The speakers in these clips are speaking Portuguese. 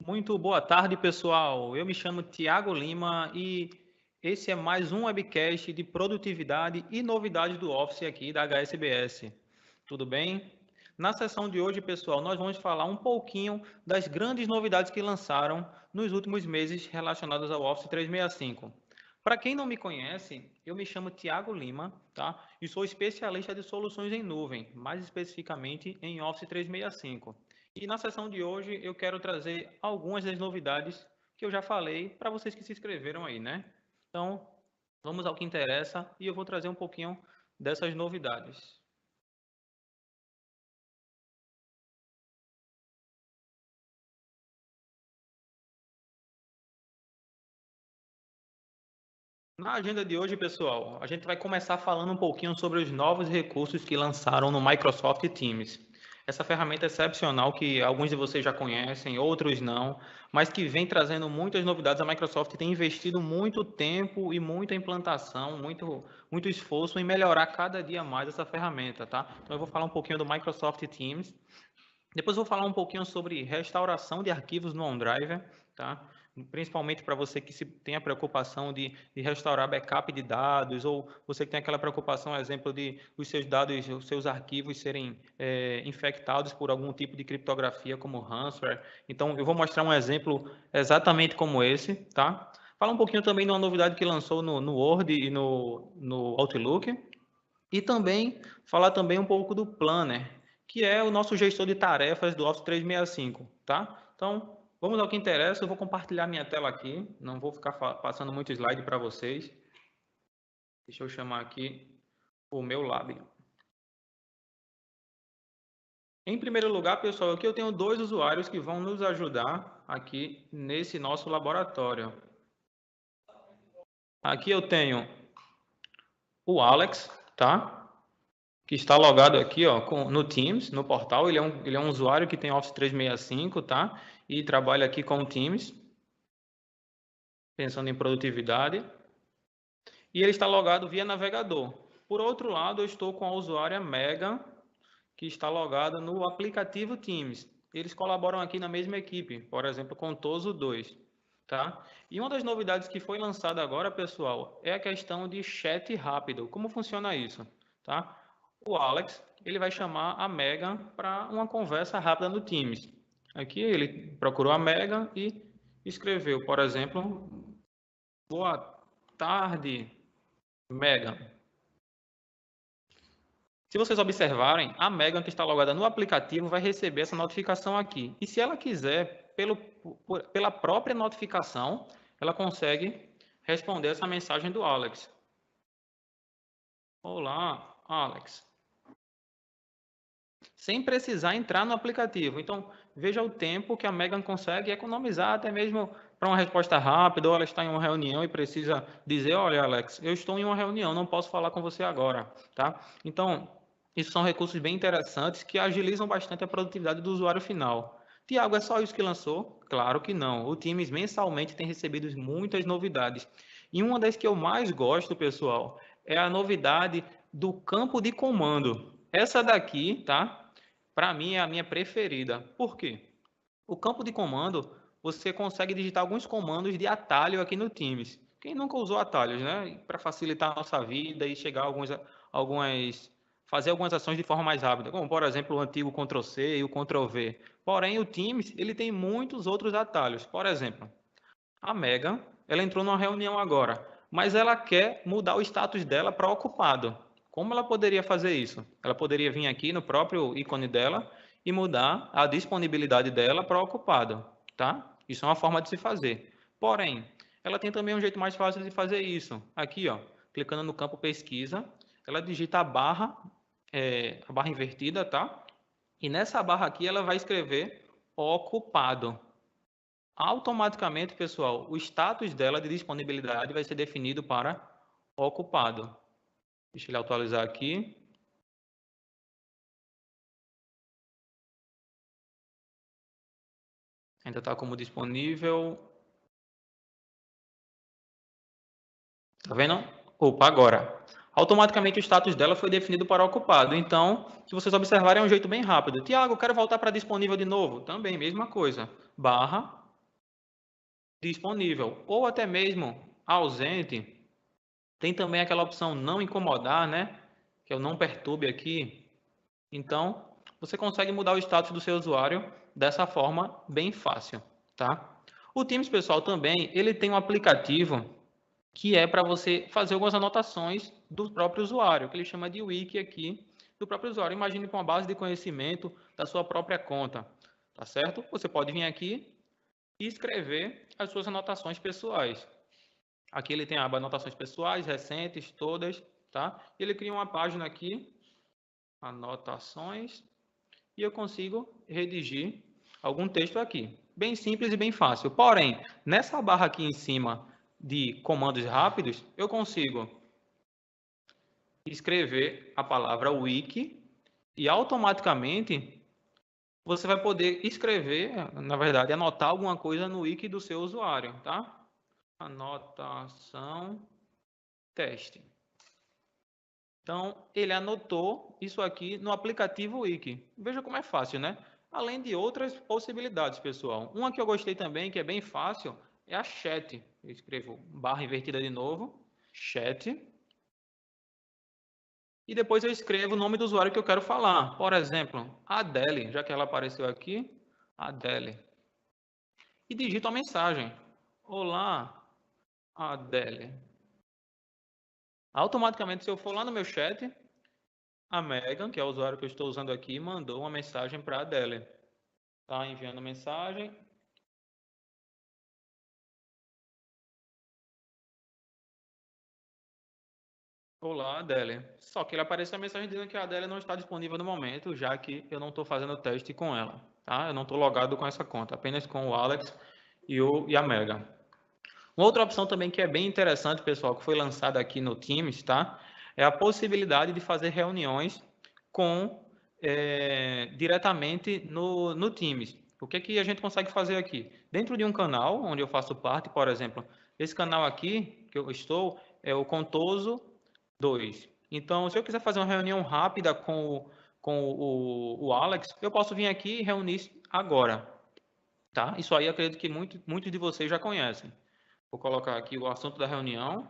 Muito boa tarde, pessoal. Eu me chamo Tiago Lima e esse é mais um webcast de produtividade e novidades do Office aqui da HSBS. Tudo bem? Na sessão de hoje, pessoal, nós vamos falar um pouquinho das grandes novidades que lançaram nos últimos meses relacionadas ao Office 365. Para quem não me conhece, eu me chamo Tiago Lima, tá? E sou especialista de soluções em nuvem, mais especificamente em Office 365. E na sessão de hoje eu quero trazer algumas das novidades que eu já falei para vocês que se inscreveram aí, né? Então, vamos ao que interessa e eu vou trazer um pouquinho dessas novidades. Na agenda de hoje, pessoal, a gente vai começar falando um pouquinho sobre os novos recursos que lançaram no Microsoft Teams. Essa ferramenta excepcional que alguns de vocês já conhecem, outros não, mas que vem trazendo muitas novidades. A Microsoft tem investido muito tempo e muita implantação, muito esforço em melhorar cada dia mais essa ferramenta, tá? Então eu vou falar um pouquinho do Microsoft Teams. Depois eu vou falar um pouquinho sobre restauração de arquivos no OneDrive, tá? Principalmente para você que tem a preocupação de restaurar backup de dados, ou você que tem aquela preocupação, exemplo, de os seus dados, os seus arquivos serem infectados por algum tipo de criptografia, como ransomware. Então, eu vou mostrar um exemplo exatamente como esse, tá? Falar um pouquinho também de uma novidade que lançou no Word e no Outlook, e também falar também um pouco do Planner, que é o nosso gestor de tarefas do Office 365, tá? Então, vamos ao que interessa. Eu vou compartilhar minha tela aqui, não vou ficar passando muito slide para vocês. Deixa eu chamar aqui o meu lab. Em primeiro lugar, pessoal, aqui eu tenho dois usuários que vão nos ajudar aqui nesse nosso laboratório. Aqui eu tenho o Alex, tá? Que está logado aqui ó, no Teams, no portal. Ele é um usuário que tem Office 365, tá? E trabalha aqui com o Teams, pensando em produtividade. E ele está logado via navegador. Por outro lado, eu estou com a usuária Megan, que está logada no aplicativo Teams. Eles colaboram aqui na mesma equipe, por exemplo, com Toso 2. Tá? E uma das novidades que foi lançada agora, pessoal, é a questão de chat rápido. Como funciona isso? Tá? O Alex ele vai chamar a Megan para uma conversa rápida no Teams. Aqui ele procurou a Megan e escreveu, por exemplo, boa tarde, Megan. Se vocês observarem, a Megan que está logada no aplicativo vai receber essa notificação aqui. E se ela quiser, pela própria notificação, ela consegue responder essa mensagem do Alex. Olá, Alex. Sem precisar entrar no aplicativo. Então, veja o tempo que a Megan consegue economizar, até mesmo para uma resposta rápida, ou ela está em uma reunião e precisa dizer, olha, Alex, eu estou em uma reunião, não posso falar com você agora, tá? Então, isso são recursos bem interessantes que agilizam bastante a produtividade do usuário final. Tiago, é só isso que lançou? Claro que não. O Teams mensalmente tem recebido muitas novidades. E uma das que eu mais gosto, pessoal, é a novidade do campo de comando. Essa daqui, tá? Para mim é a minha preferida. Por quê? O campo de comando, você consegue digitar alguns comandos de atalho aqui no Teams. Quem nunca usou atalhos, né? Para facilitar a nossa vida e chegar fazer algumas ações de forma mais rápida, como por exemplo o antigo Ctrl+C e o Ctrl+V. Porém, o Teams ele tem muitos outros atalhos. Por exemplo, a Megan, ela entrou numa reunião agora, mas ela quer mudar o status dela para ocupado. Como ela poderia fazer isso? Ela poderia vir aqui no próprio ícone dela e mudar a disponibilidade dela para ocupado, tá? Isso é uma forma de se fazer. Porém, ela tem também um jeito mais fácil de fazer isso. Aqui, ó, clicando no campo pesquisa, ela digita a barra invertida, tá? E nessa barra aqui ela vai escrever ocupado. Automaticamente, pessoal, o status dela de disponibilidade vai ser definido para ocupado. Deixa ele atualizar aqui. Ainda está como disponível. Tá vendo? Opa, agora. Automaticamente o status dela foi definido para ocupado. Então, se vocês observarem, é um jeito bem rápido. Tiago, quero voltar para disponível de novo. Também, mesma coisa. Barra disponível, ou até mesmo ausente, tem também aquela opção não incomodar, né? Que é o não perturbe aqui. Então, você consegue mudar o status do seu usuário dessa forma bem fácil, tá? O Teams, pessoal, também, ele tem um aplicativo que é para você fazer algumas anotações do próprio usuário, que ele chama de wiki aqui do próprio usuário. Imagine com uma base de conhecimento da sua própria conta, tá certo? Você pode vir aqui e escrever as suas anotações pessoais. Aqui ele tem a aba anotações pessoais, recentes, todas, tá? Ele cria uma página aqui, anotações, e eu consigo redigir algum texto aqui. Bem simples e bem fácil. Porém, nessa barra aqui em cima de comandos rápidos, eu consigo escrever a palavra wiki e automaticamente você vai poder escrever, na verdade, anotar alguma coisa no wiki do seu usuário, tá? Anotação, teste. Então, ele anotou isso aqui no aplicativo Wiki. Veja como é fácil, né? Além de outras possibilidades, pessoal. Uma que eu gostei também, que é bem fácil, é a chat. Eu escrevo barra invertida de novo, chat. E depois eu escrevo o nome do usuário que eu quero falar. Por exemplo, Adele, já que ela apareceu aqui, Adele. E digito a mensagem. Olá, Adele. Automaticamente, se eu for lá no meu chat, a Megan, que é o usuário que eu estou usando aqui, mandou uma mensagem para a Adele. Tá enviando mensagem. Olá, Adele. Só que ele apareceu a mensagem dizendo que a Adele não está disponível no momento, já que eu não estou fazendo teste com ela. Tá? Eu não estou logado com essa conta, apenas com o Alex e a Megan. Uma outra opção também que é bem interessante, pessoal, que foi lançada aqui no Teams, tá? É a possibilidade de fazer reuniões com diretamente no Teams. O que que a gente consegue fazer aqui? Dentro de um canal, onde eu faço parte, por exemplo, esse canal aqui que eu estou é o Contoso 2. Então, se eu quiser fazer uma reunião rápida com o Alex, eu posso vir aqui e reunir agora, tá? Isso aí eu acredito que muitos de vocês já conhecem. Vou colocar aqui o assunto da reunião.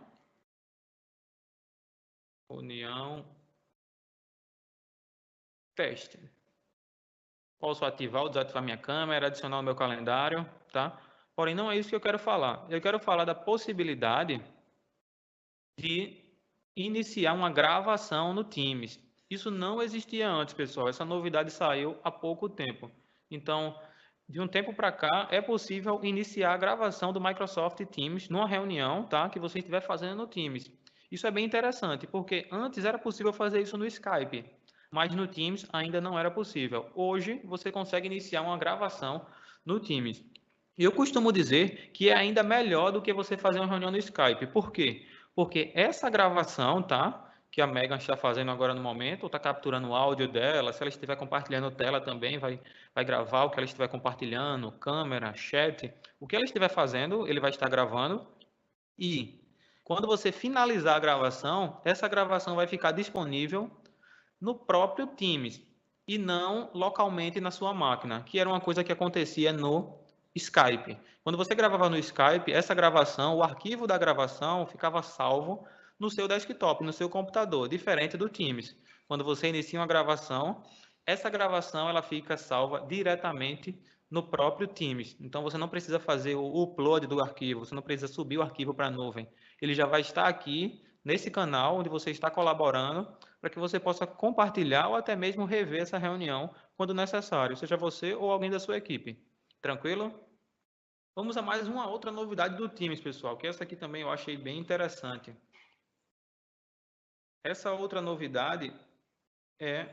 Reunião teste. Posso ativar ou desativar minha câmera, adicionar o meu calendário, tá? Porém, não é isso que eu quero falar. Eu quero falar da possibilidade de iniciar uma gravação no Teams. Isso não existia antes, pessoal. Essa novidade saiu há pouco tempo. Então, de um tempo para cá, é possível iniciar a gravação do Microsoft Teams numa reunião, tá? Que você estiver fazendo no Teams. Isso é bem interessante, porque antes era possível fazer isso no Skype, mas no Teams ainda não era possível. Hoje, você consegue iniciar uma gravação no Teams. E eu costumo dizer que é ainda melhor do que você fazer uma reunião no Skype. Por quê? Porque essa gravação, tá? Que a Megan está fazendo agora no momento, está capturando o áudio dela, se ela estiver compartilhando tela também, vai gravar o que ela estiver compartilhando, câmera, chat, o que ela estiver fazendo, ele vai estar gravando. E quando você finalizar a gravação, essa gravação vai ficar disponível no próprio Teams e não localmente na sua máquina, que era uma coisa que acontecia no Skype. Quando você gravava no Skype, essa gravação, o arquivo da gravação ficava salvo no seu desktop, no seu computador, diferente do Teams. Quando você inicia uma gravação, essa gravação ela fica salva diretamente no próprio Teams. Então você não precisa fazer o upload do arquivo, você não precisa subir o arquivo para a nuvem. Ele já vai estar aqui nesse canal onde você está colaborando para que você possa compartilhar ou até mesmo rever essa reunião quando necessário, seja você ou alguém da sua equipe. Tranquilo? Vamos a mais uma outra novidade do Teams, pessoal, que essa aqui também eu achei bem interessante. Essa outra novidade é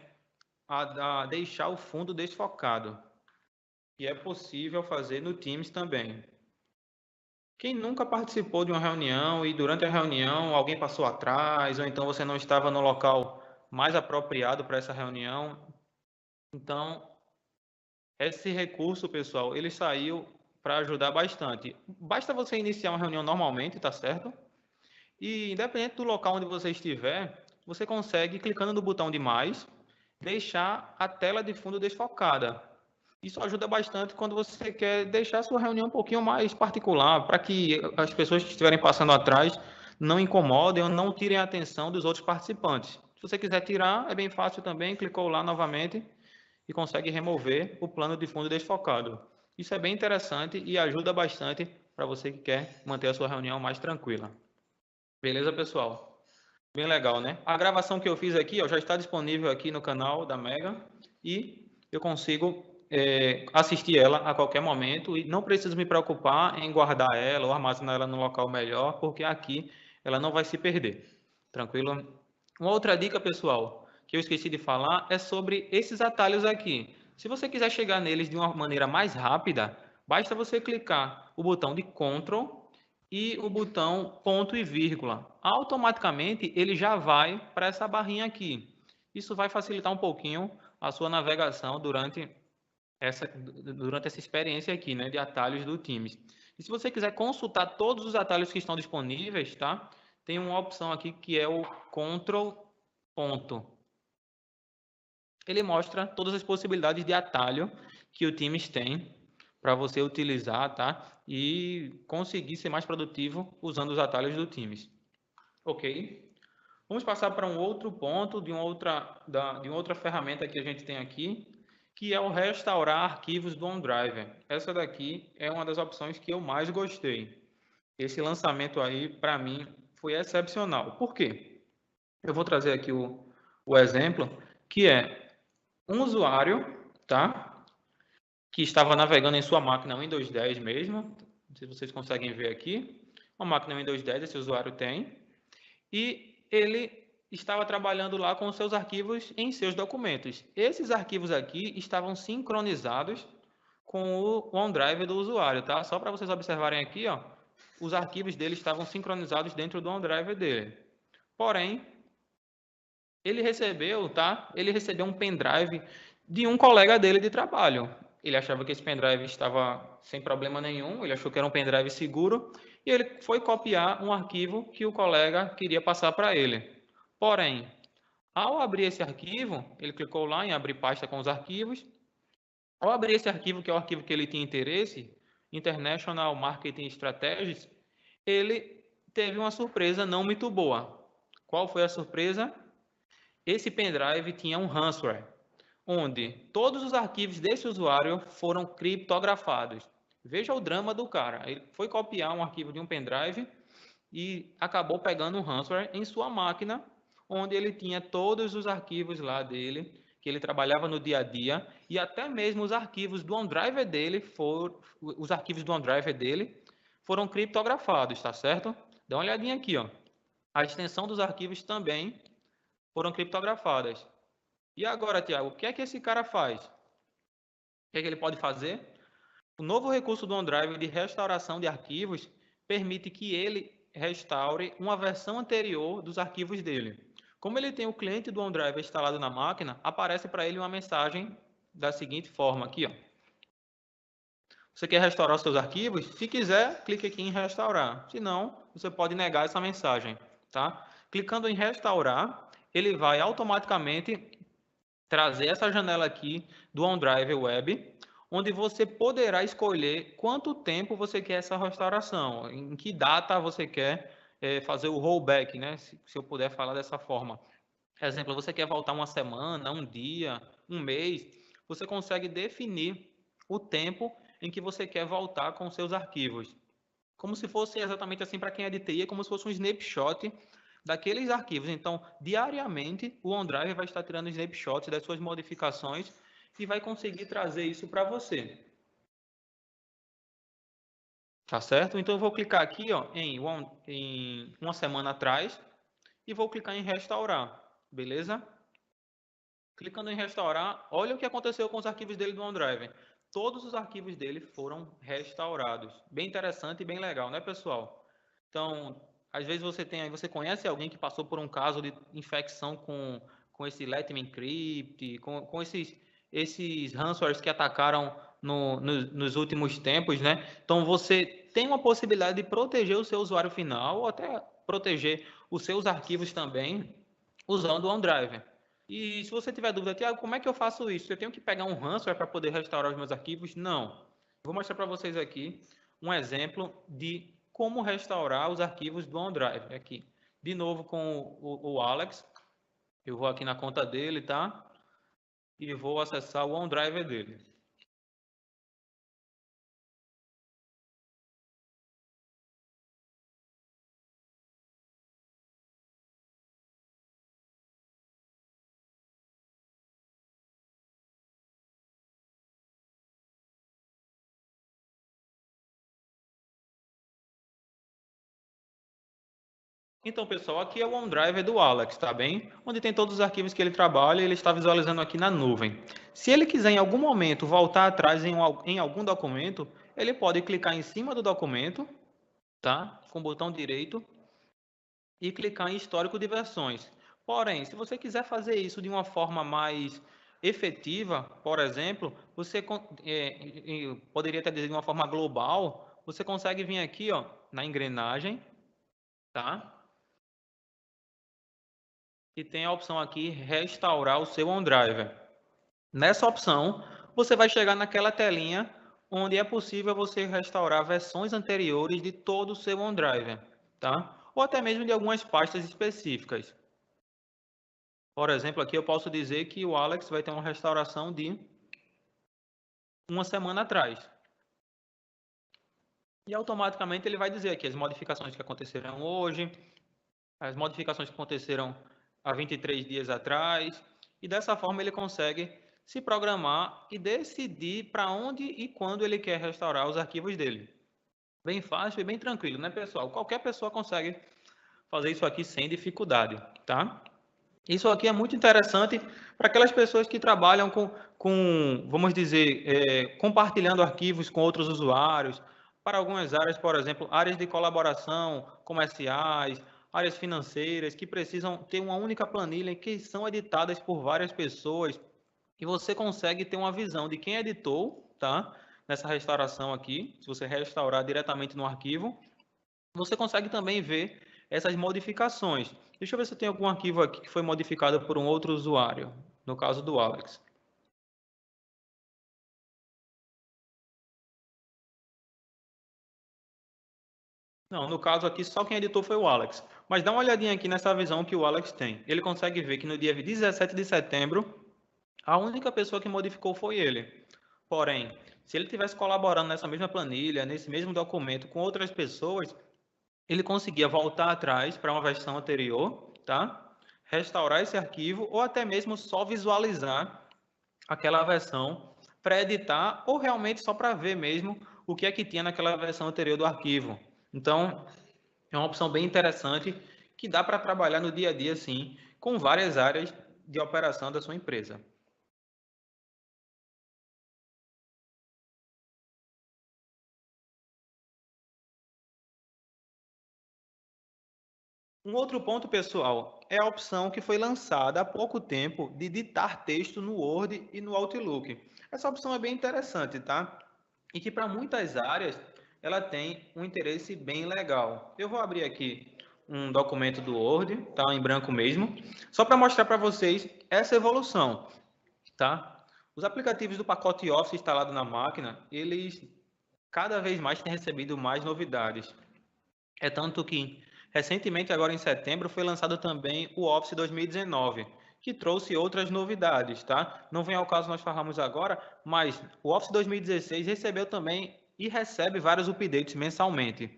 a deixar o fundo desfocado, que é possível fazer no Teams também. Quem nunca participou de uma reunião e durante a reunião alguém passou atrás, ou então você não estava no local mais apropriado para essa reunião, então esse recurso, pessoal, ele saiu para ajudar bastante. Basta você iniciar uma reunião normalmente, tá certo? E independente do local onde você estiver, você consegue, clicando no botão de mais, deixar a tela de fundo desfocada. Isso ajuda bastante quando você quer deixar a sua reunião um pouquinho mais particular, para que as pessoas que estiverem passando atrás não incomodem ou não tirem a atenção dos outros participantes. Se você quiser tirar, é bem fácil também, clicou lá novamente e consegue remover o plano de fundo desfocado. Isso é bem interessante e ajuda bastante para você que quer manter a sua reunião mais tranquila. Beleza, pessoal? Bem legal, né? A gravação que eu fiz aqui ó, já está disponível aqui no canal da Mega e eu consigo assistir ela a qualquer momento e não preciso me preocupar em guardar ela ou armazenar ela no local melhor, porque aqui ela não vai se perder. Tranquilo? Uma outra dica, pessoal, que eu esqueci de falar é sobre esses atalhos aqui. Se você quiser chegar neles de uma maneira mais rápida, basta você clicar o botão de Ctrl e o botão ponto e vírgula. Automaticamente ele já vai para essa barrinha aqui. Isso vai facilitar um pouquinho a sua navegação durante essa experiência aqui, né, de atalhos do Teams. E se você quiser consultar todos os atalhos que estão disponíveis, tá? Tem uma opção aqui que é o Ctrl ponto. Ele mostra todas as possibilidades de atalho que o Teams tem para você utilizar, tá? E conseguir ser mais produtivo usando os atalhos do Teams. Ok? Vamos passar para um outro ponto de uma outra ferramenta que a gente tem aqui, que é o restaurar arquivos do OneDrive. Essa daqui é uma das opções que eu mais gostei. Esse lançamento aí, para mim, foi excepcional. Por quê? Eu vou trazer aqui o exemplo, que é um usuário, tá? Que estava navegando em sua máquina Windows 10 mesmo. Não sei se vocês conseguem ver aqui. Uma máquina Windows 10 esse usuário tem. E ele estava trabalhando lá com os seus arquivos em seus documentos. Esses arquivos aqui estavam sincronizados com o OneDrive do usuário, tá? Só para vocês observarem aqui, ó, os arquivos dele estavam sincronizados dentro do OneDrive dele. Porém, ele recebeu, tá? Ele recebeu um pendrive de um colega dele de trabalho. Ele achava que esse pendrive estava sem problema nenhum, ele achou que era um pendrive seguro, e ele foi copiar um arquivo que o colega queria passar para ele. Porém, ao abrir esse arquivo, ele clicou lá em abrir pasta com os arquivos. Ao abrir esse arquivo, que é o arquivo que ele tinha interesse, International Marketing Strategies, ele teve uma surpresa não muito boa. Qual foi a surpresa? Esse pendrive tinha um ransomware, onde todos os arquivos desse usuário foram criptografados. Veja o drama do cara. Ele foi copiar um arquivo de um pendrive e acabou pegando um ransomware em sua máquina, onde ele tinha todos os arquivos lá dele, que ele trabalhava no dia a dia, e até mesmo os arquivos do OneDrive dele foram criptografados, tá certo? Dá uma olhadinha aqui, ó. A extensão dos arquivos também foram criptografadas. E agora, Tiago, o que é que esse cara faz? O que é que ele pode fazer? O novo recurso do OneDrive de restauração de arquivos permite que ele restaure uma versão anterior dos arquivos dele. Como ele tem o cliente do OneDrive instalado na máquina, aparece para ele uma mensagem da seguinte forma aqui, ó. Você quer restaurar os seus arquivos? Se quiser, clique aqui em restaurar. Se não, você pode negar essa mensagem, tá? Clicando em restaurar, ele vai automaticamente trazer essa janela aqui do OneDrive Web, onde você poderá escolher quanto tempo você quer essa restauração, em que data você quer fazer o rollback, né? Se eu puder falar dessa forma. Exemplo, você quer voltar uma semana, um dia, um mês, você consegue definir o tempo em que você quer voltar com seus arquivos. Como se fosse exatamente assim para quem é de TI, é como se fosse um snapshot daqueles arquivos. Então, diariamente, o OneDrive vai estar tirando snapshots das suas modificações e vai conseguir trazer isso para você. Tá certo? Então, eu vou clicar aqui ó, em uma semana atrás e vou clicar em restaurar. Beleza? Clicando em restaurar, olha o que aconteceu com os arquivos dele do OneDrive. Todos os arquivos dele foram restaurados. Bem interessante e bem legal, né, pessoal? Então, às vezes você conhece alguém que passou por um caso de infecção com esse Let Me Encrypt, com esses ransomwares que atacaram nos últimos tempos, né? Então, você tem uma possibilidade de proteger o seu usuário final ou até proteger os seus arquivos também usando o OneDrive. E se você tiver dúvida, Tiago, como é que eu faço isso? Eu tenho que pegar um ransomware para poder restaurar os meus arquivos? Não. Vou mostrar para vocês aqui um exemplo de como restaurar os arquivos do OneDrive. Aqui, de novo com o Alex. Eu vou aqui na conta dele, tá? E vou acessar o OneDrive dele. Então, pessoal, aqui é o OneDrive do Alex, tá bem? Onde tem todos os arquivos que ele trabalha e ele está visualizando aqui na nuvem. Se ele quiser em algum momento voltar atrás em algum documento, ele pode clicar em cima do documento, tá? Com o botão direito e clicar em histórico de versões. Porém, se você quiser fazer isso de uma forma mais efetiva, por exemplo, você poderia até dizer de uma forma global, você consegue vir aqui, ó, na engrenagem, tá? E tem a opção aqui restaurar o seu OneDrive. Nessa opção, você vai chegar naquela telinha onde é possível você restaurar versões anteriores de todo o seu OneDrive, tá? Ou até mesmo de algumas pastas específicas. Por exemplo, aqui eu posso dizer que o Alex vai ter uma restauração de uma semana atrás. E automaticamente ele vai dizer aqui as modificações que aconteceram hoje, as modificações que aconteceram há 23 dias atrás, e dessa forma ele consegue se programar e decidir para onde e quando ele quer restaurar os arquivos dele. Bem fácil e bem tranquilo, né, pessoal? Qualquer pessoa consegue fazer isso aqui sem dificuldade, tá? Isso aqui é muito interessante para aquelas pessoas que trabalham vamos dizer, compartilhando arquivos com outros usuários, para algumas áreas, por exemplo, áreas de colaboração, comerciais, áreas financeiras, que precisam ter uma única planilha que são editadas por várias pessoas, e você consegue ter uma visão de quem editou, tá? Nessa restauração aqui, se você restaurar diretamente no arquivo, você consegue também ver essas modificações. Deixa eu ver se eu tenho algum arquivo aqui que foi modificado por um outro usuário, no caso do Alex. Não, no caso aqui só quem editou foi o Alex. Mas dá uma olhadinha aqui nessa visão que o Alex tem. Ele consegue ver que no dia 17 de setembro, a única pessoa que modificou foi ele. Porém, se ele tivesse colaborando nessa mesma planilha, nesse mesmo documento com outras pessoas, ele conseguia voltar atrás para uma versão anterior, tá? Restaurar esse arquivo ou até mesmo só visualizar aquela versão para editar ou realmente só para ver mesmo o que é que tinha naquela versão anterior do arquivo. Então, é uma opção bem interessante que dá para trabalhar no dia a dia, sim, com várias áreas de operação da sua empresa. Um outro ponto, pessoal, é a opção que foi lançada há pouco tempo de ditar texto no Word e no Outlook. Essa opção é bem interessante, tá? E que para muitas áreas ela tem um interesse bem legal. Eu vou abrir aqui um documento do Word, tá? Em branco mesmo, só para mostrar para vocês essa evolução, tá? Os aplicativos do pacote Office instalado na máquina, eles cada vez mais têm recebido mais novidades. É tanto que, recentemente, agora em setembro, foi lançado também o Office 2019, que trouxe outras novidades, tá? Não vem ao caso nós falarmos agora, mas o Office 2016 recebeu também e recebe vários updates mensalmente.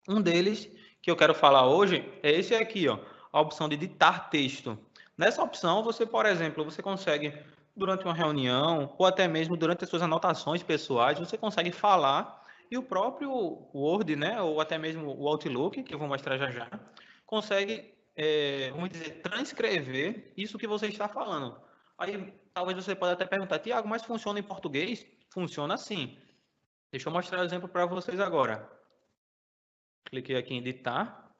Um deles, que eu quero falar hoje, é esse aqui, ó, a opção de editar texto. Nessa opção, você, por exemplo, você consegue, durante uma reunião, ou até mesmo durante as suas anotações pessoais, você consegue falar e o próprio Word, né, ou até mesmo o Outlook, que eu vou mostrar já já, consegue, vamos dizer, transcrever isso que você está falando. Aí, talvez você pode até perguntar, Tiago, mas funciona em português? Funciona sim. Deixa eu mostrar o exemplo para vocês agora. Cliquei aqui em editar.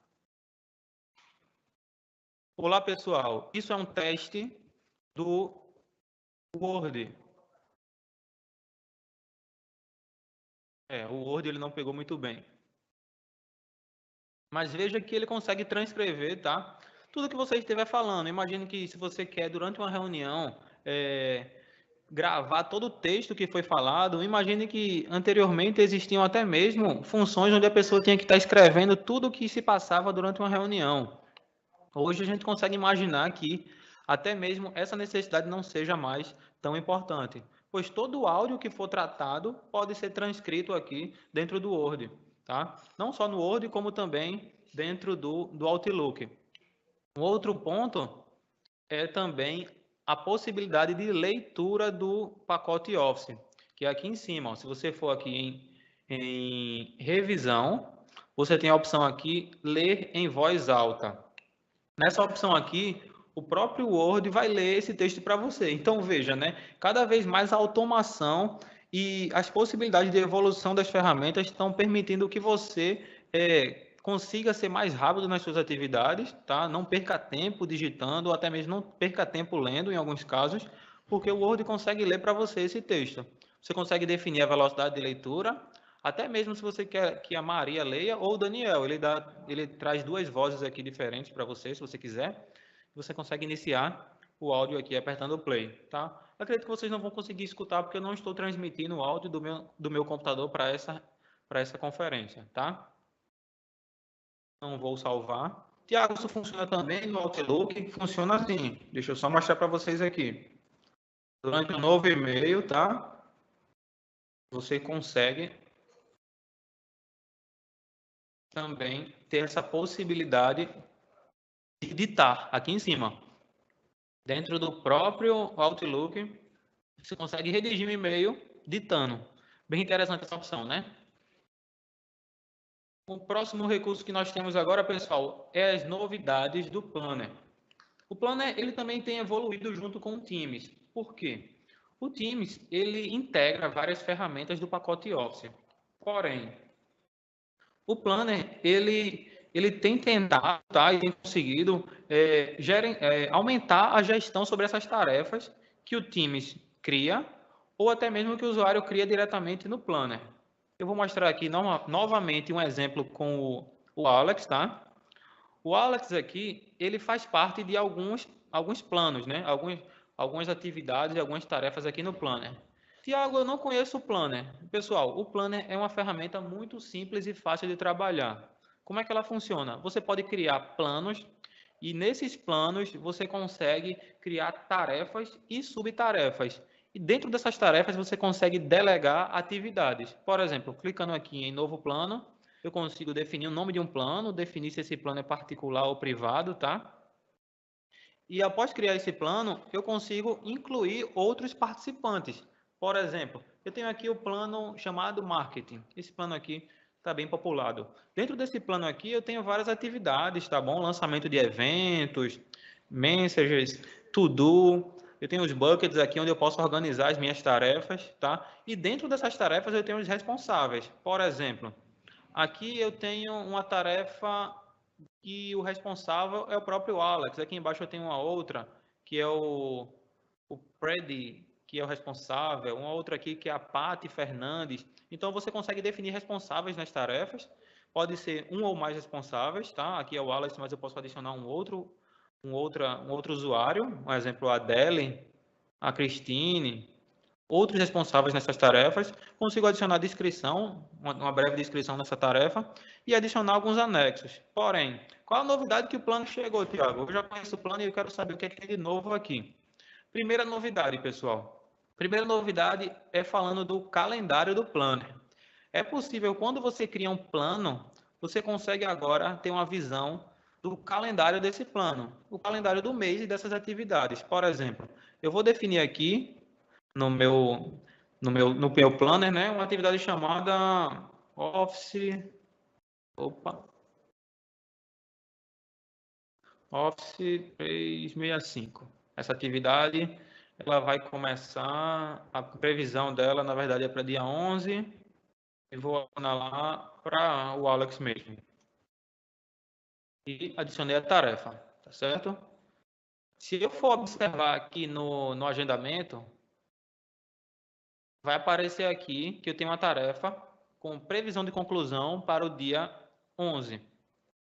Olá, pessoal. Isso é um teste do Word. O Word ele não pegou muito bem. Mas veja que ele consegue transcrever, tá? Tudo que você estiver falando. Imagine que se você quer, durante uma reunião, gravar todo o texto que foi falado, imagine que anteriormente existiam até mesmo funções onde a pessoa tinha que estar escrevendo tudo o que se passava durante uma reunião. Hoje a gente consegue imaginar que até mesmo essa necessidade não seja mais tão importante, pois todo o áudio que for tratado pode ser transcrito aqui dentro do Word, tá? Não só no Word, como também dentro do Outlook. Um outro ponto é também a possibilidade de leitura do pacote Office, que é aqui em cima. Ó, se você for aqui em revisão, você tem a opção aqui, ler em voz alta. Nessa opção aqui, o próprio Word vai ler esse texto para você. Então, veja, né? Cada vez mais a automação e as possibilidades de evolução das ferramentas estão permitindo que você consiga ser mais rápido nas suas atividades, tá? Não perca tempo digitando, ou até mesmo não perca tempo lendo, em alguns casos, porque o Word consegue ler para você esse texto. Você consegue definir a velocidade de leitura, até mesmo se você quer que a Maria leia ou o Daniel, ele traz duas vozes aqui diferentes para você, se você quiser. Você consegue iniciar o áudio aqui apertando o play, tá? Eu acredito que vocês não vão conseguir escutar porque eu não estou transmitindo o áudio do meu computador para essa conferência, tá? Não vou salvar. Tiago, isso funciona também no Outlook? Funciona assim. Deixa eu só mostrar para vocês aqui. Durante um novo e-mail, tá? Você consegue também ter essa possibilidade de editar aqui em cima. Dentro do próprio Outlook, você consegue redigir um e-mail ditando. Bem interessante essa opção, né? O próximo recurso que nós temos agora, pessoal, é as novidades do Planner. O Planner, ele também tem evoluído junto com o Teams. Por quê? O Teams, ele integra várias ferramentas do pacote Office. Porém, o Planner, ele tem tentado, tá, e tem conseguido aumentar a gestão sobre essas tarefas que o Teams cria, ou até mesmo que o usuário cria diretamente no Planner. Eu vou mostrar aqui novamente um exemplo com o Alex, tá? O Alex aqui, ele faz parte de alguns planos, né? Algumas atividades, algumas tarefas aqui no Planner. Tiago, eu não conheço o Planner. Pessoal, o Planner é uma ferramenta muito simples e fácil de trabalhar. Como é que ela funciona? Você pode criar planos e nesses planos você consegue criar tarefas e subtarefas. E dentro dessas tarefas você consegue delegar atividades. Por exemplo, clicando aqui em novo plano, eu consigo definir o nome de um plano, definir se esse plano é particular ou privado, tá? E após criar esse plano, eu consigo incluir outros participantes. Por exemplo, eu tenho aqui o plano chamado Marketing. Esse plano aqui está bem populado. Dentro desse plano aqui, eu tenho várias atividades, tá bom? Lançamento de eventos, messages, to-do. Eu tenho os buckets aqui onde eu posso organizar as minhas tarefas, tá? E dentro dessas tarefas eu tenho os responsáveis. Por exemplo, aqui eu tenho uma tarefa que o responsável é o próprio Alex. Aqui embaixo eu tenho uma outra, que é o Freddy, que é o responsável. Uma outra aqui que é a Paty Fernandes. Então, você consegue definir responsáveis nas tarefas. Pode ser um ou mais responsáveis, tá? Aqui é o Alex, mas eu posso adicionar um outro usuário. Um exemplo, a Adele, a Christine, outros responsáveis nessas tarefas, consigo adicionar descrição, uma breve descrição nessa tarefa e adicionar alguns anexos. Porém, qual a novidade que o plano chegou, Tiago? Eu já conheço o plano e eu quero saber o que é que tem de novo aqui. Primeira novidade, pessoal. Primeira novidade é falando do calendário do planner. É possível, quando você cria um plano, você consegue agora ter uma visão do calendário desse plano, o calendário do mês e dessas atividades. Por exemplo, eu vou definir aqui no meu planner, né, uma atividade chamada Office, opa, Office 365. Essa atividade, ela vai começar, a previsão dela, na verdade, é para dia 11, e vou adicionar lá para o Alex mesmo. E adicionei a tarefa, tá certo? Se eu for observar aqui no agendamento, vai aparecer aqui que eu tenho uma tarefa com previsão de conclusão para o dia 11.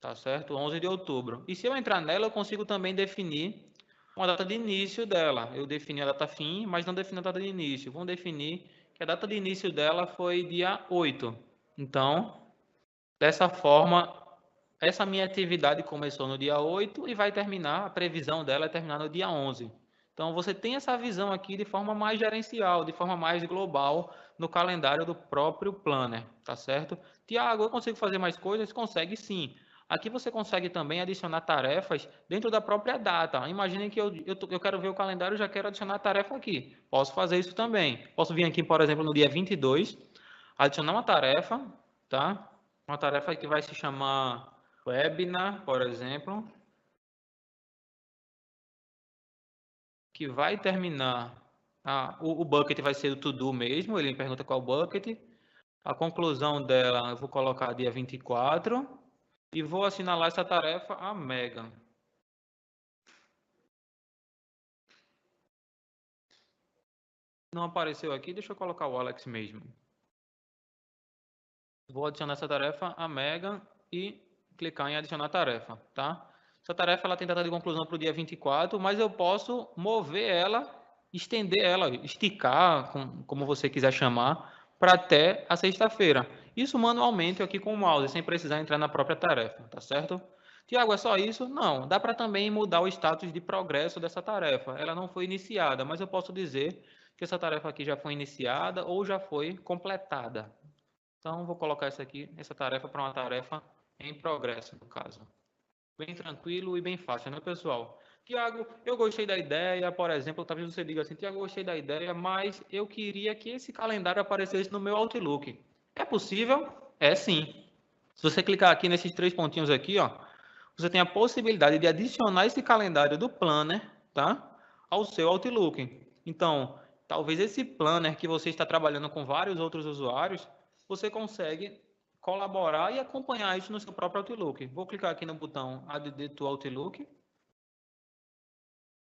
tá certo? 11 de outubro. E se eu entrar nela, eu consigo também definir uma data de início dela. Eu defini a data fim, mas não defini a data de início. Vamos definir que a data de início dela foi dia 8. Então, dessa forma, essa minha atividade começou no dia 8 e vai terminar, a previsão dela é terminar no dia 11. Então, você tem essa visão aqui de forma mais gerencial, de forma mais global no calendário do próprio planner, tá certo? Tiago, eu consigo fazer mais coisas? Consegue sim. Aqui você consegue também adicionar tarefas dentro da própria data. Imagine que eu quero ver o calendário e já quero adicionar a tarefa aqui. Posso fazer isso também. Posso vir aqui, por exemplo, no dia 22, adicionar uma tarefa, tá? Uma tarefa que vai se chamar webinar, por exemplo, que vai terminar. O bucket vai ser o to-do mesmo, ele me pergunta qual bucket. A conclusão dela eu vou colocar dia 24 e vou assinalar essa tarefa a Megan. Não apareceu aqui, deixa eu colocar o Alex mesmo. Vou adicionar essa tarefa a Megan e clicar em adicionar tarefa, tá? Essa tarefa ela tem data de conclusão para o dia 24, mas eu posso mover ela, estender ela, esticar, como você quiser chamar, para até a sexta-feira. Isso manualmente aqui com o mouse, sem precisar entrar na própria tarefa, tá certo? Tiago, é só isso? Não, dá para também mudar o status de progresso dessa tarefa. Ela não foi iniciada, mas eu posso dizer que essa tarefa aqui já foi iniciada ou já foi completada. Então, vou colocar essa tarefa para uma tarefa em progresso, no caso. Bem tranquilo e bem fácil, né, pessoal? Tiago, eu gostei da ideia, por exemplo, talvez você diga assim, Tiago, eu gostei da ideia, mas eu queria que esse calendário aparecesse no meu Outlook. É possível? É sim. Se você clicar aqui nesses três pontinhos aqui, ó, você tem a possibilidade de adicionar esse calendário do Planner, tá? Ao seu Outlook. Então, talvez esse Planner que você está trabalhando com vários outros usuários, você consegue colaborar e acompanhar isso no seu próprio Outlook. Vou clicar aqui no botão Add to Outlook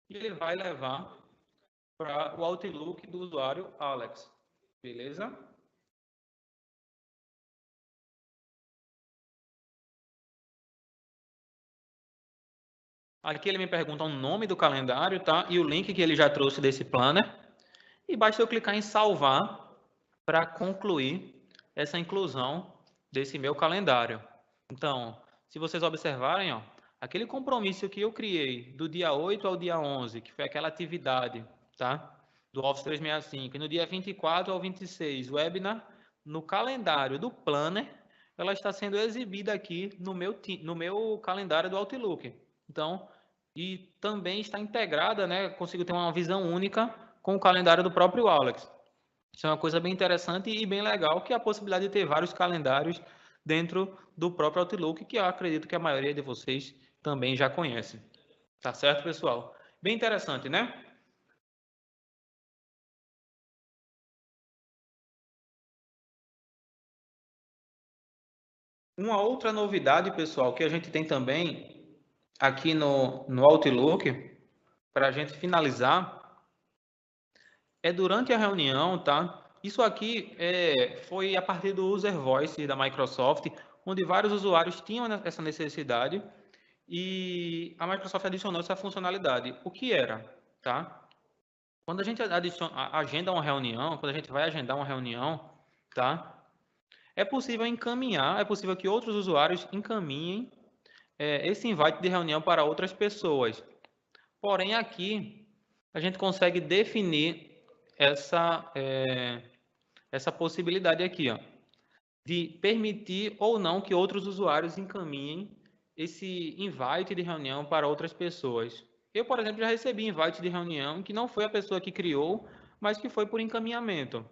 e ele vai levar para o Outlook do usuário Alex. Beleza? Aqui ele me pergunta o nome do calendário, tá? E o link que ele já trouxe desse planner. E basta eu clicar em salvar para concluir essa inclusão desse meu calendário. Então, se vocês observarem, ó, aquele compromisso que eu criei do dia 8 ao dia 11, que foi aquela atividade, tá? Do Office 365, e no dia 24 ao 26, webinar, no calendário do Planner, ela está sendo exibida aqui no meu calendário do Outlook. Então, e também está integrada, né? Consigo ter uma visão única com o calendário do próprio Alex. Isso é uma coisa bem interessante e bem legal, que é a possibilidade de ter vários calendários dentro do próprio Outlook, que eu acredito que a maioria de vocês também já conhece. Tá certo, pessoal? Bem interessante, né? Uma outra novidade, pessoal, que a gente tem também aqui no Outlook, para a gente finalizar, é durante a reunião, tá? Isso aqui foi a partir do User Voice da Microsoft, onde vários usuários tinham essa necessidade e a Microsoft adicionou essa funcionalidade. O que era, tá? Quando a gente agenda uma reunião, quando a gente vai agendar uma reunião, tá? É possível encaminhar, é possível que outros usuários encaminhem esse invite de reunião para outras pessoas. Porém, aqui a gente consegue definir essa possibilidade aqui, ó, de permitir ou não que outros usuários encaminhem esse invite de reunião para outras pessoas. Eu, por exemplo, já recebi invite de reunião que não foi a pessoa que criou, mas que foi por encaminhamento.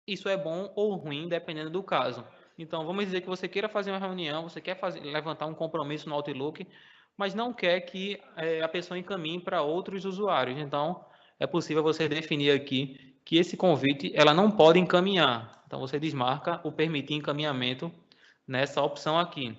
Isso é bom ou ruim, dependendo do caso. Então, vamos dizer que você queira fazer uma reunião, você quer levantar um compromisso no Outlook, mas não quer que a pessoa encaminhe para outros usuários. Então, é possível você definir aqui que esse convite ela não pode encaminhar. Então, você desmarca o permitir encaminhamento nessa opção aqui.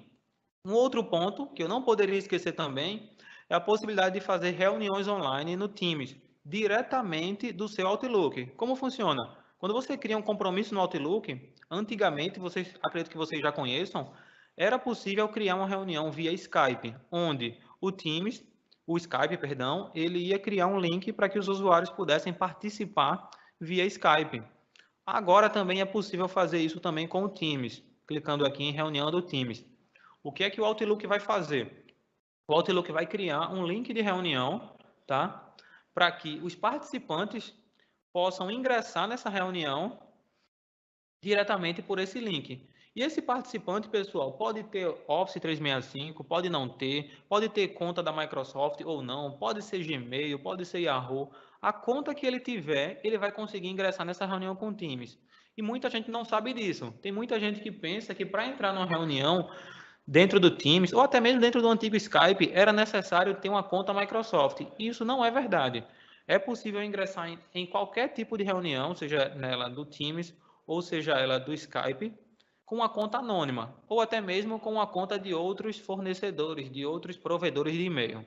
Um outro ponto que eu não poderia esquecer também é a possibilidade de fazer reuniões online no Teams, diretamente do seu Outlook. Como funciona? Quando você cria um compromisso no Outlook, antigamente, acredito que vocês já conheçam, era possível criar uma reunião via Skype, onde o Skype, perdão, ele ia criar um link para que os usuários pudessem participar via Skype. Agora também é possível fazer isso também com o Teams, clicando aqui em reunião do Teams. O que é que o Outlook vai fazer? O Outlook vai criar um link de reunião, tá? Para que os participantes possam ingressar nessa reunião diretamente por esse link. E esse participante, pessoal, pode ter Office 365, pode não ter, pode ter conta da Microsoft ou não, pode ser Gmail, pode ser Yahoo. A conta que ele tiver, ele vai conseguir ingressar nessa reunião com Teams. E muita gente não sabe disso. Tem muita gente que pensa que para entrar numa reunião dentro do Teams, ou até mesmo dentro do antigo Skype, era necessário ter uma conta Microsoft. E isso não é verdade. É possível ingressar em qualquer tipo de reunião, seja nela do Teams ou seja ela do Skype, com uma conta anônima, ou até mesmo com uma conta de outros fornecedores, de outros provedores de e-mail.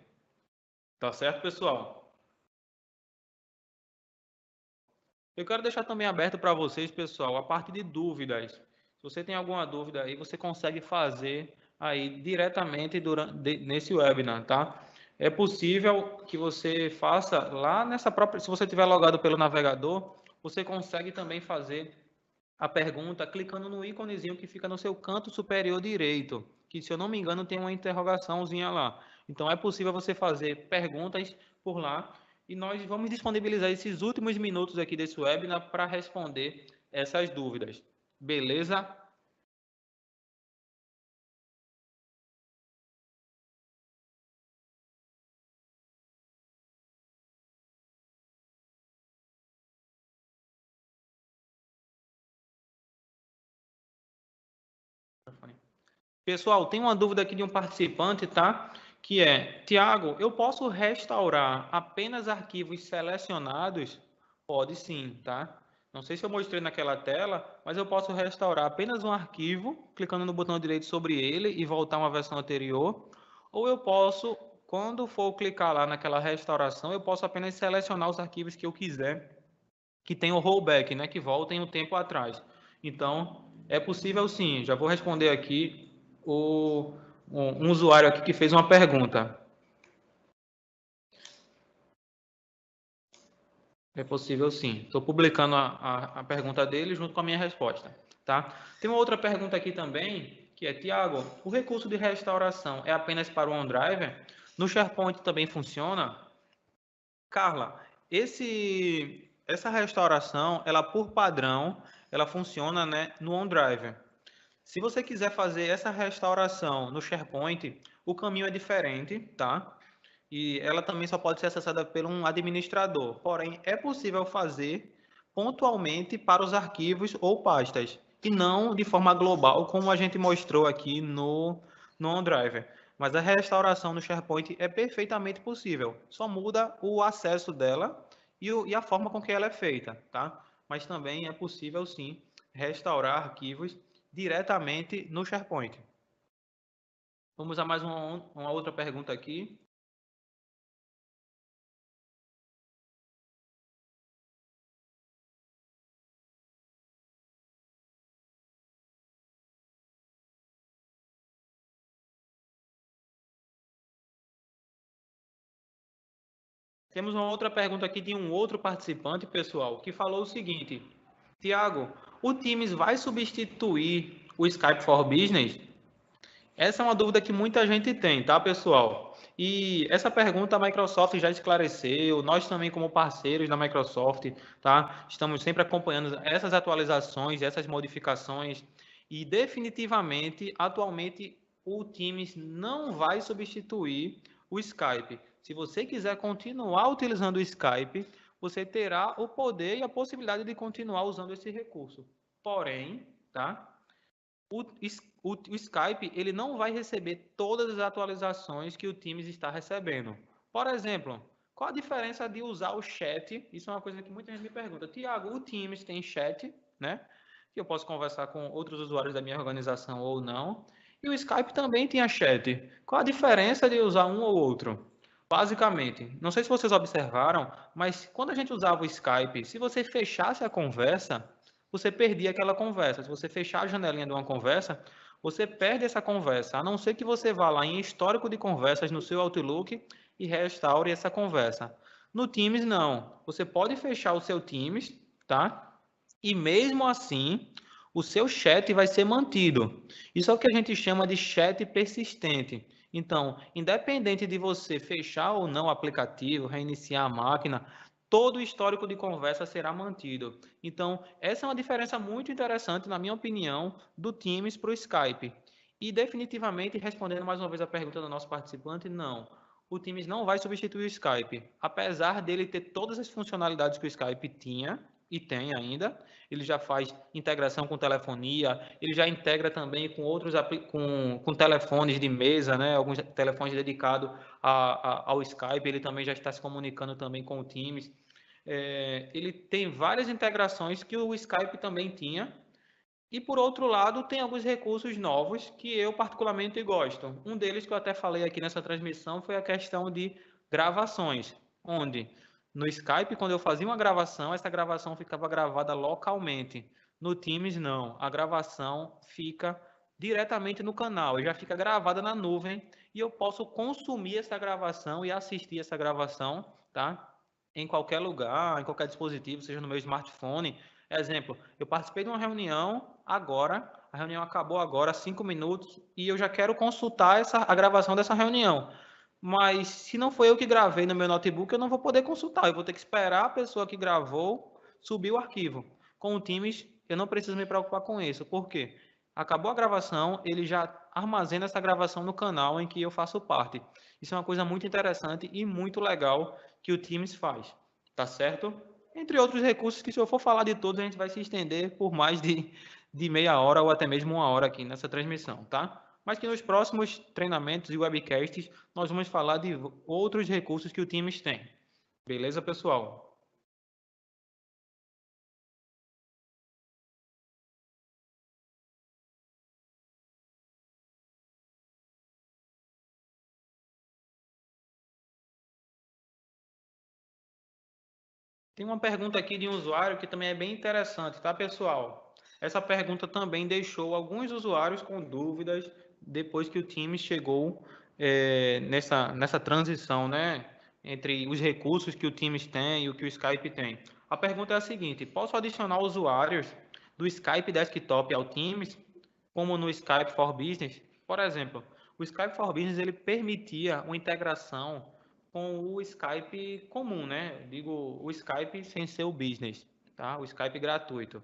Tá certo, pessoal? Eu quero deixar também aberto para vocês, pessoal, a parte de dúvidas. Se você tem alguma dúvida aí, você consegue fazer aí diretamente nesse webinar, tá? É possível que você faça lá nessa própria, se você estiver logado pelo navegador, você consegue também fazer a pergunta clicando no íconezinho que fica no seu canto superior direito, que se eu não me engano tem uma interrogaçãozinha lá. Então é possível você fazer perguntas por lá e nós vamos disponibilizar esses últimos minutos aqui desse webinar para responder essas dúvidas. Beleza? Pessoal, tem uma dúvida aqui de um participante, tá? Que é, Tiago, eu posso restaurar apenas arquivos selecionados? Pode sim, tá? Não sei se eu mostrei naquela tela, mas eu posso restaurar apenas um arquivo, clicando no botão direito sobre ele e voltar a uma versão anterior. Ou eu posso, quando for clicar lá naquela restauração, eu posso apenas selecionar os arquivos que eu quiser, que tem o rollback, né? Que voltem um tempo atrás. Então, é possível sim. Já vou responder aqui um usuário aqui que fez uma pergunta. É possível sim. Estou publicando a pergunta dele junto com a minha resposta. Tá? Tem uma outra pergunta aqui também, que é, Tiago, o recurso de restauração é apenas para o OneDrive? No SharePoint também funciona? Carla, essa restauração, ela por padrão, ela funciona, né, no OneDrive. Se você quiser fazer essa restauração no SharePoint, o caminho é diferente, tá? E ela também só pode ser acessada por um administrador. Porém, é possível fazer pontualmente para os arquivos ou pastas, e não de forma global, como a gente mostrou aqui no OneDrive. Mas a restauração no SharePoint é perfeitamente possível. Só muda o acesso dela e a forma com que ela é feita, tá? Mas também é possível, sim, restaurar arquivos diretamente no SharePoint. Vamos a mais uma outra pergunta aqui. Temos uma outra pergunta aqui de um outro participante, pessoal, que falou o seguinte: Tiago, o Teams vai substituir o Skype for Business? Essa é uma dúvida que muita gente tem, tá, pessoal? E essa pergunta a Microsoft já esclareceu, nós também como parceiros da Microsoft, tá? Estamos sempre acompanhando essas atualizações, essas modificações e definitivamente, atualmente, o Teams não vai substituir o Skype. Se você quiser continuar utilizando o Skype, você terá o poder e a possibilidade de continuar usando esse recurso. Porém, tá? O Skype ele não vai receber todas as atualizações que o Teams está recebendo. Por exemplo, qual a diferença de usar o chat? Isso é uma coisa que muita gente me pergunta. Tiago, o Teams tem chat, né? Que eu posso conversar com outros usuários da minha organização ou não. E o Skype também tinha chat. Qual a diferença de usar um ou outro? Basicamente, não sei se vocês observaram, mas quando a gente usava o Skype, se você fechasse a conversa, você perdia aquela conversa. Se você fechar a janelinha de uma conversa, você perde essa conversa, a não ser que você vá lá em histórico de conversas no seu Outlook e restaure essa conversa. No Teams, não. Você pode fechar o seu Teams, tá? E mesmo assim, o seu chat vai ser mantido. Isso é o que a gente chama de chat persistente. Então, independente de você fechar ou não o aplicativo, reiniciar a máquina, todo o histórico de conversa será mantido. Então, essa é uma diferença muito interessante, na minha opinião, do Teams para o Skype. E definitivamente, respondendo mais uma vez a pergunta do nosso participante, não. O Teams não vai substituir o Skype. Apesar dele ter todas as funcionalidades que o Skype tinha, e tem ainda, ele já faz integração com telefonia, ele já integra também com outros com telefones de mesa, né? Alguns telefones dedicados ao Skype, ele também já está se comunicando também com o Teams. Ele tem várias integrações que o Skype também tinha. E por outro lado, tem alguns recursos novos que eu particularmente gosto. Um deles que eu até falei aqui nessa transmissão foi a questão de gravações, onde no Skype, quando eu fazia uma gravação, essa gravação ficava gravada localmente. No Teams, não. A gravação fica diretamente no canal, já fica gravada na nuvem e eu posso consumir essa gravação e assistir essa gravação, tá? Em qualquer lugar, em qualquer dispositivo, seja no meu smartphone. Exemplo, eu participei de uma reunião agora, a reunião acabou agora, 5 minutos, e eu já quero consultar a gravação dessa reunião. Mas se não foi eu que gravei no meu notebook, eu não vou poder consultar. Eu vou ter que esperar a pessoa que gravou subir o arquivo. Com o Teams, eu não preciso me preocupar com isso. Por quê? Acabou a gravação, ele já armazena essa gravação no canal em que eu faço parte. Isso é uma coisa muito interessante e muito legal que o Teams faz. Tá certo? Entre outros recursos que, se eu for falar de todos, a gente vai se estender por mais de meia hora ou até mesmo uma hora aqui nessa transmissão, tá? Mas que nos próximos treinamentos e webcasts nós vamos falar de outros recursos que o Teams tem. Beleza, pessoal? Tem uma pergunta aqui de um usuário que também é bem interessante, tá, pessoal? Essa pergunta também deixou alguns usuários com dúvidas depois que o Teams chegou nessa transição, né, entre os recursos que o Teams tem e o que o Skype tem. A pergunta é a seguinte: posso adicionar usuários do Skype Desktop ao Teams, como no Skype for Business? Por exemplo, o Skype for Business ele permitia uma integração com o Skype comum, né? Digo, o Skype sem ser o business, tá? O Skype gratuito.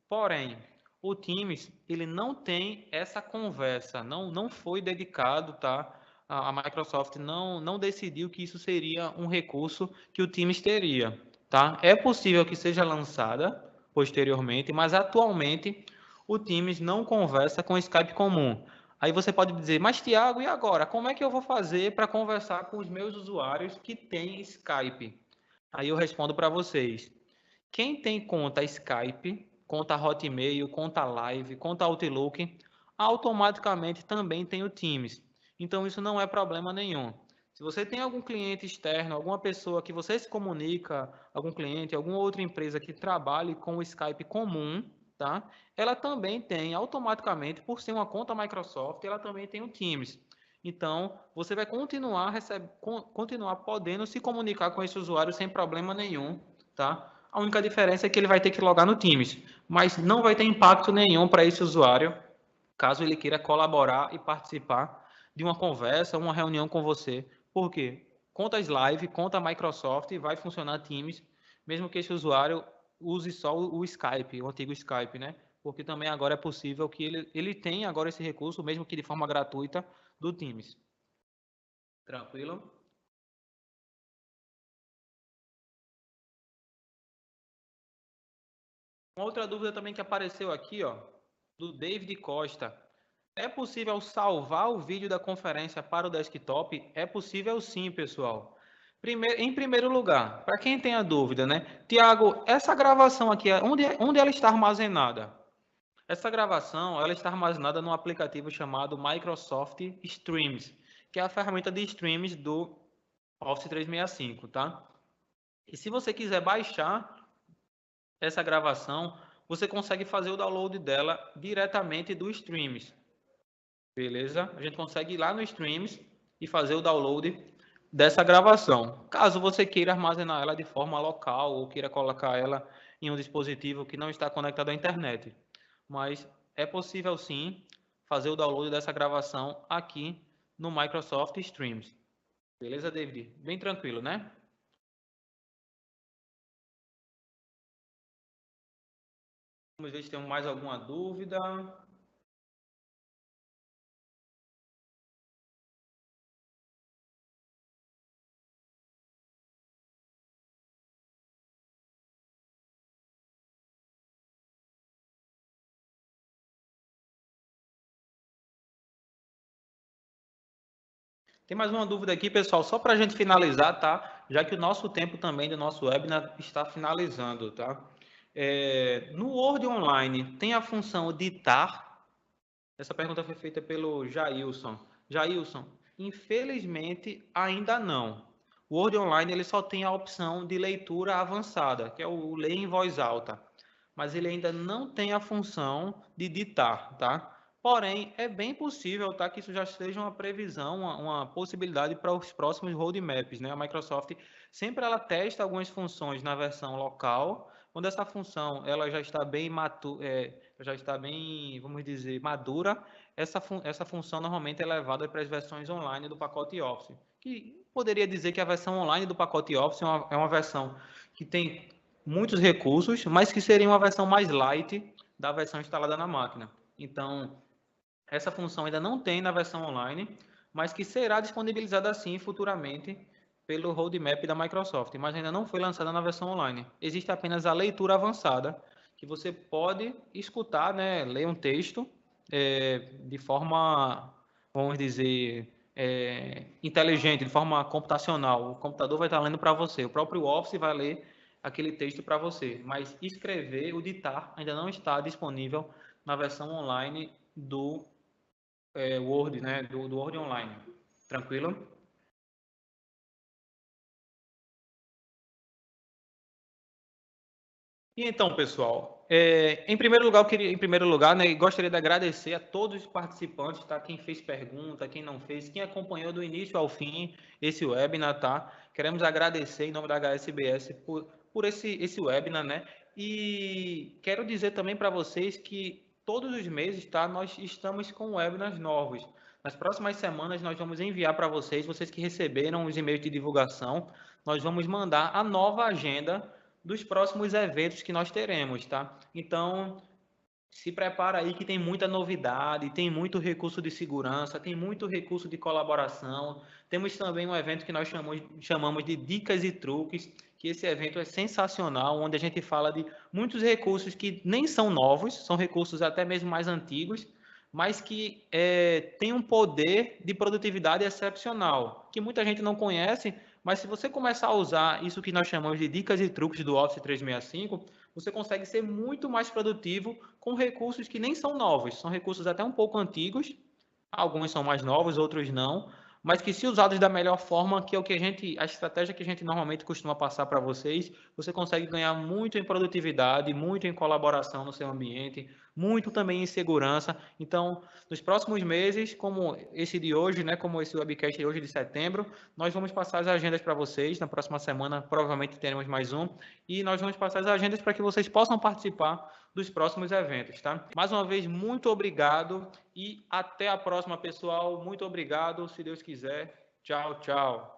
Porém, o Teams, ele não tem essa conversa, não foi dedicado, tá? A Microsoft não decidiu que isso seria um recurso que o Teams teria, tá? É possível que seja lançada posteriormente, mas atualmente o Teams não conversa com o Skype comum. Aí você pode dizer, mas Tiago, e agora? Como é que eu vou fazer para conversar com os meus usuários que têm Skype? Aí eu respondo para vocês. Quem tem conta Skype, conta Hotmail, conta Live, conta Outlook, automaticamente também tem o Teams. Então isso não é problema nenhum. Se você tem algum cliente externo, alguma pessoa que você se comunica, algum cliente, alguma outra empresa que trabalhe com o Skype comum, tá? Ela também tem automaticamente, por ser uma conta Microsoft, ela também tem o Teams. Então, você vai continuar podendo se comunicar com esse usuário sem problema nenhum, tá? A única diferença é que ele vai ter que logar no Teams, mas não vai ter impacto nenhum para esse usuário, caso ele queira colaborar e participar de uma conversa, uma reunião com você. Por quê? Contas Live, conta Microsoft, vai funcionar Teams, mesmo que esse usuário use só o Skype, o antigo Skype, né? Porque também agora é possível que ele tenha agora esse recurso, mesmo que de forma gratuita, do Teams. Tranquilo? Uma outra dúvida também que apareceu aqui, ó, do David Costa. É possível salvar o vídeo da conferência para o desktop? É possível sim, pessoal. Em primeiro lugar, para quem tem a dúvida, né? Tiago, essa gravação aqui, onde ela está armazenada? Essa gravação, ela está armazenada num aplicativo chamado Microsoft Streams, que é a ferramenta de streams do Office 365, tá? E se você quiser baixar essa gravação, você consegue fazer o download dela diretamente do Streams. Beleza? A gente consegue ir lá no Streams e fazer o download dessa gravação. Caso você queira armazenar ela de forma local ou queira colocar ela em um dispositivo que não está conectado à internet. Mas é possível sim fazer o download dessa gravação aqui no Microsoft Streams. Beleza, David? Bem tranquilo, né? Vamos ver se tem mais alguma dúvida. Tem mais uma dúvida aqui, pessoal, só para a gente finalizar, tá? Já que o nosso tempo também do nosso webinar está finalizando, tá? No Word Online, tem a função ditar? Essa pergunta foi feita pelo Jailson. Jailson, infelizmente, ainda não. O Word Online ele só tem a opção de leitura avançada, que é o ler em voz alta. Mas ele ainda não tem a função de ditar, tá? Porém, é bem possível, tá, que isso já seja uma previsão, uma possibilidade para os próximos roadmaps, né? A Microsoft sempre ela testa algumas funções na versão local, quando essa função ela já está bem já está bem, vamos dizer, madura, essa função normalmente é levada para as versões online do pacote Office, que poderia dizer que a versão online do pacote Office é uma versão que tem muitos recursos, mas que seria uma versão mais light da versão instalada na máquina. Então, essa função ainda não tem na versão online, mas que será disponibilizada assim futuramente pelo roadmap da Microsoft, mas ainda não foi lançada na versão online. Existe apenas a leitura avançada, que você pode escutar, né, ler um texto de forma, vamos dizer, inteligente, de forma computacional. O computador vai estar lendo para você, o próprio Office vai ler aquele texto para você, mas escrever, o ditar, ainda não está disponível na versão online do Word, né, do Word Online. Tranquilo? E então, pessoal, em primeiro lugar, né, gostaria de agradecer a todos os participantes, tá? Quem fez pergunta, quem não fez, quem acompanhou do início ao fim esse webinar, tá? Queremos agradecer em nome da HSBS por esse webinar, né? E quero dizer também para vocês que todos os meses, tá? Nós estamos com webinars novos. Nas próximas semanas nós vamos enviar para vocês que receberam os e-mails de divulgação, nós vamos mandar a nova agenda dos próximos eventos que nós teremos, tá? Então, se prepara aí que tem muita novidade, tem muito recurso de segurança, tem muito recurso de colaboração. Temos também um evento que nós chamamos de Dicas e Truques, que esse evento é sensacional, onde a gente fala de muitos recursos que nem são novos, são recursos até mesmo mais antigos, mas que têm um poder de produtividade excepcional, que muita gente não conhece, mas se você começar a usar isso que nós chamamos de dicas e truques do Office 365, você consegue ser muito mais produtivo com recursos que nem são novos, são recursos até um pouco antigos, alguns são mais novos, outros não, mas que se usados da melhor forma, que é a estratégia que a gente normalmente costuma passar para vocês, você consegue ganhar muito em produtividade, muito em colaboração no seu ambiente, muito também em segurança. Então, nos próximos meses, como esse de hoje, né, como esse webcast de hoje de setembro, nós vamos passar as agendas para vocês. Na próxima semana, provavelmente teremos mais um, e nós vamos passar as agendas para que vocês possam participar dos próximos eventos, tá? Mais uma vez, muito obrigado e até a próxima, pessoal. Muito obrigado, se Deus quiser. Tchau, tchau.